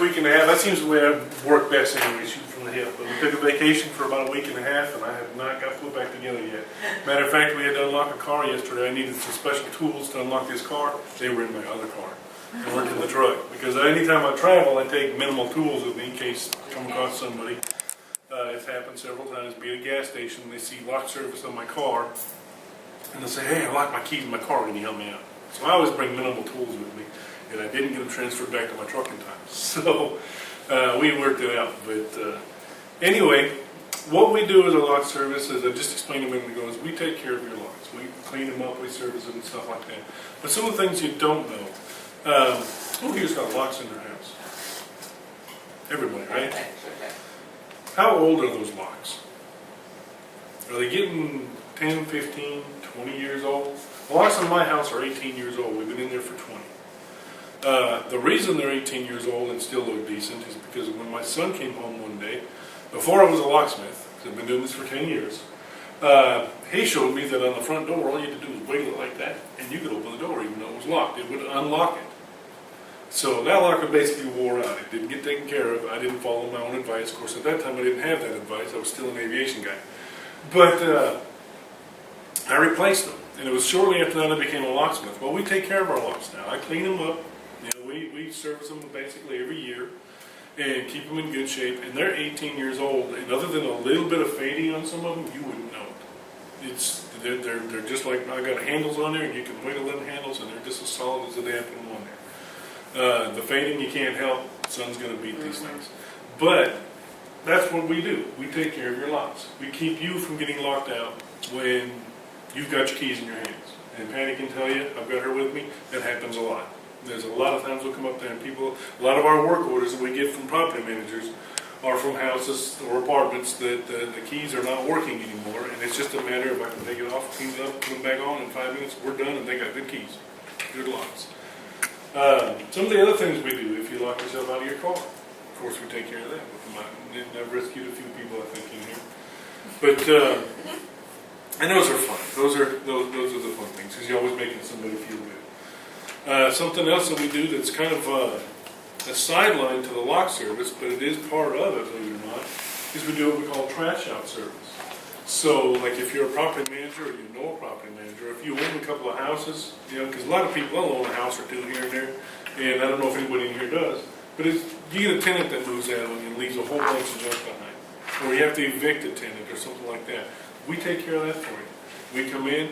week and a half, that seems the way I work best anyway, shoot from the hip. But we took a vacation for about a week and a half, and I have not got put back together yet. Matter of fact, we had to unlock a car yesterday. I needed some special tools to unlock this car. They were in my other car. They weren't in the truck. Because anytime I travel, I take minimal tools with me in case I come across somebody. It's happened several times. Be at a gas station, they see lock service on my car, and they'll say, hey, I locked my keys in my car, can you help me out? So I always bring minimal tools with me, and I didn't get them transferred back to my truck in time. So we worked it out. But anyway, what we do as a lock service, as I just explained a minute ago, is we take care of your locks. We clean them up, we service them, and stuff like that. But some of the things you don't know, who here's got locks in their house? Everybody, right? How old are those locks? Are they getting 10, 15, 20 years old? The locks in my house are 18 years old. We've been in there for 20. The reason they're 18 years old and still look decent is because when my son came home one day, before I was a locksmith, because I've been doing this for 10 years, he showed me that on the front door, all you had to do was wiggle it like that, and you could open the door even though it was locked. It would unlock it. So that locker basically wore out. It didn't get taken care of. I didn't follow my own advice. Of course, at that time, I didn't have that advice. I was still an aviation guy. But I replaced them. And it was shortly after that I became a locksmith. Well, we take care of our locks now. I clean them up. You know, we service them basically every year and keep them in good shape. And they're 18 years old. And other than a little bit of fading on some of them, you wouldn't know it. They're just like, I got handles on there, and you can wiggle them handles, and they're just as solid as the day I put them on there. The fading you can't help. The sun's going to beat these things. But that's what we do. We take care of your locks. We keep you from getting locked out when you've got your keys in your hands. And Patty can tell you, I've got her with me, that happens a lot. There's a lot of times we'll come up there and people, a lot of our work orders that we get from property managers are from houses or apartments that the keys are not working anymore. And it's just a matter of I can take it off, clean it up, put them back on in 5 minutes, we're done, and they got good keys, good locks. Some of the other things we do, if you lock yourself out of your car, of course we take care of that. I've rescued a few people, I think, in here. But and those are fun. Those are the fun things because you're always making somebody feel good. Something else that we do that's kind of a sideline to the lock service, but it is part of it, believe it or not, is we do what we call trash out service. So, like if you're a property manager or you know a property manager, if you own a couple of houses, you know, because a lot of people own a house or two here and there, and I don't know if anybody in here does, but you get a tenant that moves out and leaves a whole bunch of junk behind, or you have to evict a tenant or something like that. We take care of that for you. We come in,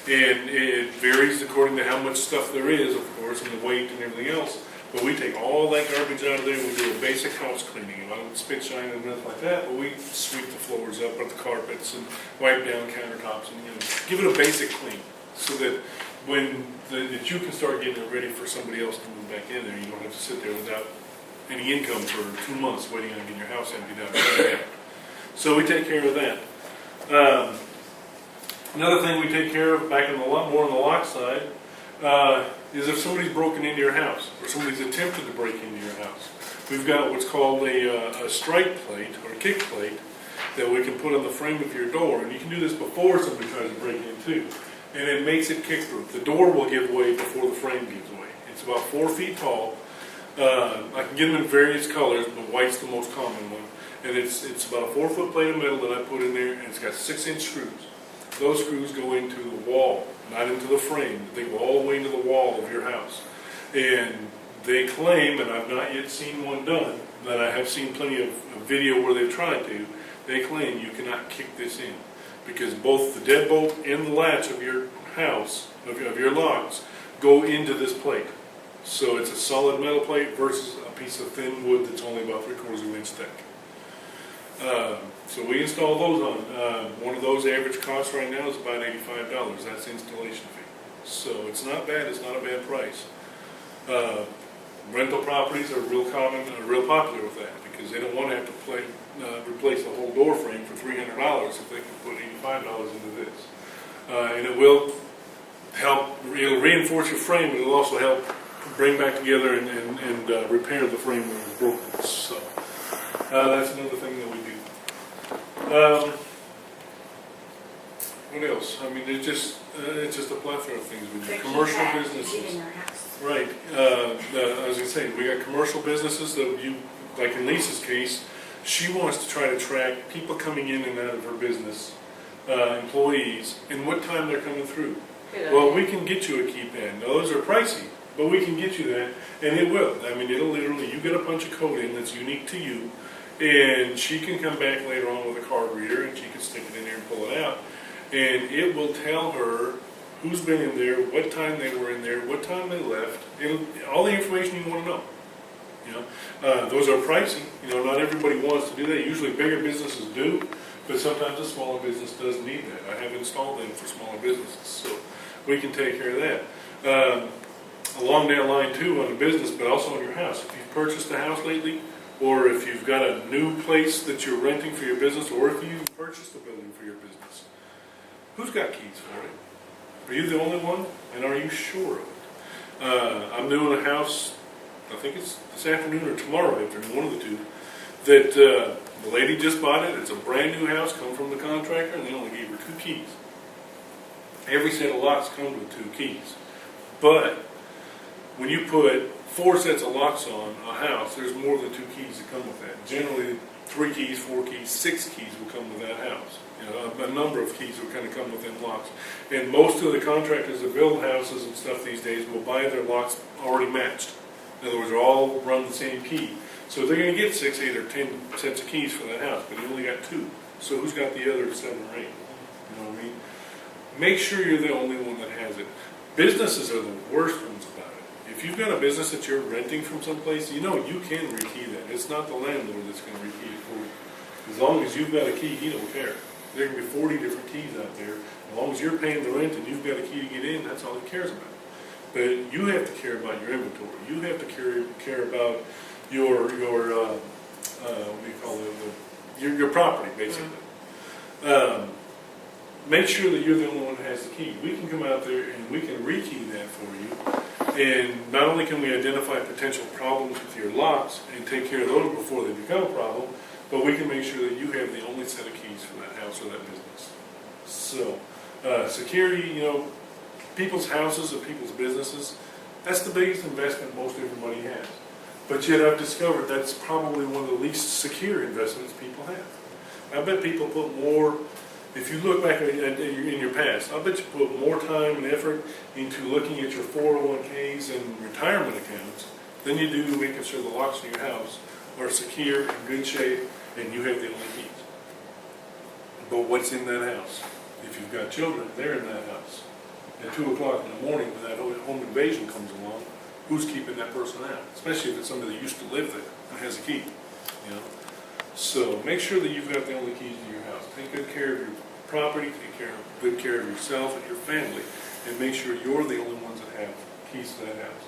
and it varies according to how much stuff there is, of course, and the weight and everything else. But we take all that garbage out of there. We do a basic house cleaning. I don't spit shine and nothing like that, but we sweep the floors up, put the carpets, and wipe down countertops, and give it a basic clean, so that that you can start getting it ready for somebody else to move back in there. You don't have to sit there without any income for 2 months waiting on getting your house emptied out. So we take care of that. Another thing we take care of back in more on the lock side is if somebody's broken into your house or somebody's attempted to break into your house. We've got what's called a strike plate or a kick plate that we can put on the frame of your door, and you can do this before somebody tries to break in too, and it makes it kick-proof. The door will give way before the frame gives way. It's about 4 feet tall. I can get them in various colors, but white's the most common one. And it's about a 4-foot plate of metal that I put in there, and it's got 6-inch screws. Those screws go into the wall, not into the frame. They go all the way into the wall of your house. And they claim, and I've not yet seen one done, but I have seen plenty of video where they've tried to, they claim you cannot kick this in. Because both the deadbolt and the latch of your house, of your locks, go into this plate. So it's a solid metal plate versus a piece of thin wood that's only about 3/4 of an inch thick. So we install those on. One of those average costs right now is about $85. That's the installation fee. So it's not bad. It's not a bad price. Rental properties are real common, real popular with that because they don't want to have to replace the whole door frame for $300 if they can put $85 into this. And it will help. It'll reinforce your frame, but it'll also help bring back together and repair the frame when it's broken. So that's another thing that we do. What else? I mean, there's just It's just a plethora of things we do. They Commercial keep that businesses. in their house. Right. I was gonna say, we got commercial businesses that like in Lisa's case, she wants to try to track people coming in and out of her business, employees, and what time they're coming through. Well, we can get you a keypad. Now, those are pricey, but we can get you that, and it will. I mean, it'll literally, you get a punch of code in that's unique to you, and she can come back later on with a card reader, and she can stick it in there and pull it out, and it will tell her who's been in there, what time they were in there, what time they left, all the information you want to know. You know, those are pricey. You know, not everybody wants to do that. Usually bigger businesses do, but sometimes a smaller business does need that. I have installed them for smaller businesses, so we can take care of that. Along that line too, on the business, but also on your house. If you've purchased a house lately, or if you've got a new place that you're renting for your business, or if you've purchased a building for your business, who's got keys for it? Are you the only one? And are you sure of it? I'm doing a house, I think it's this afternoon or tomorrow afternoon, one of the two, that the lady just bought it. It's a brand new house, come from the contractor, and they only gave her 2 keys. Every set of locks come with 2 keys. But when you put 4 sets of locks on a house, there's more than 2 keys that come with that. Generally, 3 keys, 4 keys, 6 keys will come with that house. You know, a number of keys will kind of come within locks. And most of the contractors that build houses and stuff these days will buy their locks already matched. In other words, they're all run the same key. So they're going to get 6, 8, or 10 sets of keys for that house, but you only got 2. So who's got the other 7 or 8? You know what I mean? Make sure you're the only one that has it. Businesses are the worst ones about it. If you've got a business that you're renting from someplace, you know you can rekey that. It's not the landlord that's going to rekey it for you. As long as you've got a key, he don't care. There can be 40 different keys out there. As long as you're paying the rent and you've got a key to get in, that's all he cares about. But you have to care about your inventory. You have to care about your what do you call it? Your property, basically. Make sure that you're the only one that has the key. We can come out there and we can rekey that for you. And not only can we identify potential problems with your locks and take care of those before they become a problem, but we can make sure that you have the only set of keys for that house or that business. So, security, you know, people's houses or people's businesses, that's the biggest investment most everybody has. But yet I've discovered that's probably one of the least secure investments people have. I bet people put more, if you look back in your past, I bet you put more time and effort into looking at your 401ks and retirement accounts than you do making sure the locks in your house are secure, in good shape, and you have the only keys. But what's in that house? If you've got children, they're in that house. At 2 o'clock in the morning when that home invasion comes along, who's keeping that person out? Especially if it's somebody that used to live there and has a key. You know? So make sure that you've got the only keys to your house. Take good care of your property, take good care of yourself and your family, and make sure you're the only ones that have keys to that house.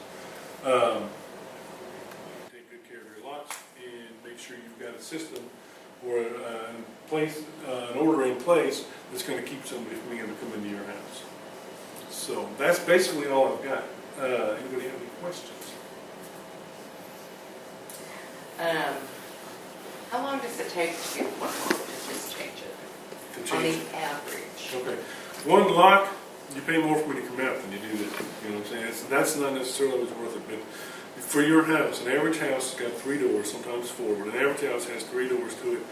Take good care of your locks and make sure you've got a system or an order in place that's going to keep somebody from being able to come into your house. So that's basically all I've got. Anybody have any questions? How long does it take to get one lock to just change it? To On change. the average. Okay. One lock, you pay more for me to come out than you do this. You know what I'm saying? That's not necessarily what's worth it, but for your house, an average house has got 3 doors, sometimes 4, but an average house has 3 doors to it.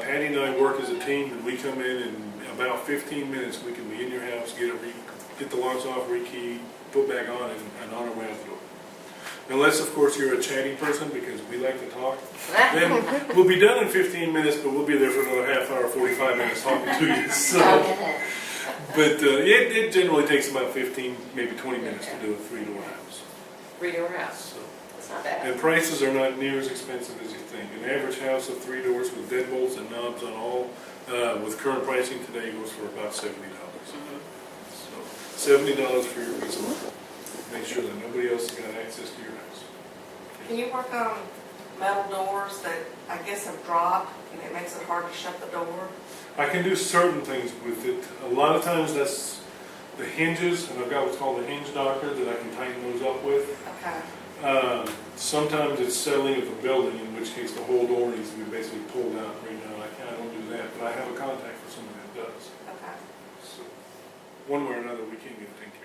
Patty and I work as a team, and we come in about 15 minutes we can be in your house, get the locks off, rekey, put back on, and on our way out the door. Unless, of course, you're a chatty person, because we like to talk. Then we'll be done in 15 minutes, but we'll be there for another half hour, 45 minutes talking to you. So, but it generally takes about 15, maybe 20 minutes to do a 3-door house. 3-door house. So, That's not bad. and prices are not near as expensive as you think. An average house of 3 doors with deadbolts and knobs on all, with current pricing today, goes for about $70. So $70 for your piece of wood. Make sure that nobody else has got access to your house. Can you work on metal doors that I guess have dropped and it makes it hard to shut the door? I can do certain things with it. A lot of times that's the hinges, and I've got what's called a hinge docker that I can tighten those up with. Okay. Sometimes it's settling of the building, in which case the whole door needs to be basically pulled out. Right now I don't do that, but I have a contact for somebody that does. Okay. So, one way or another, we can't get it taken care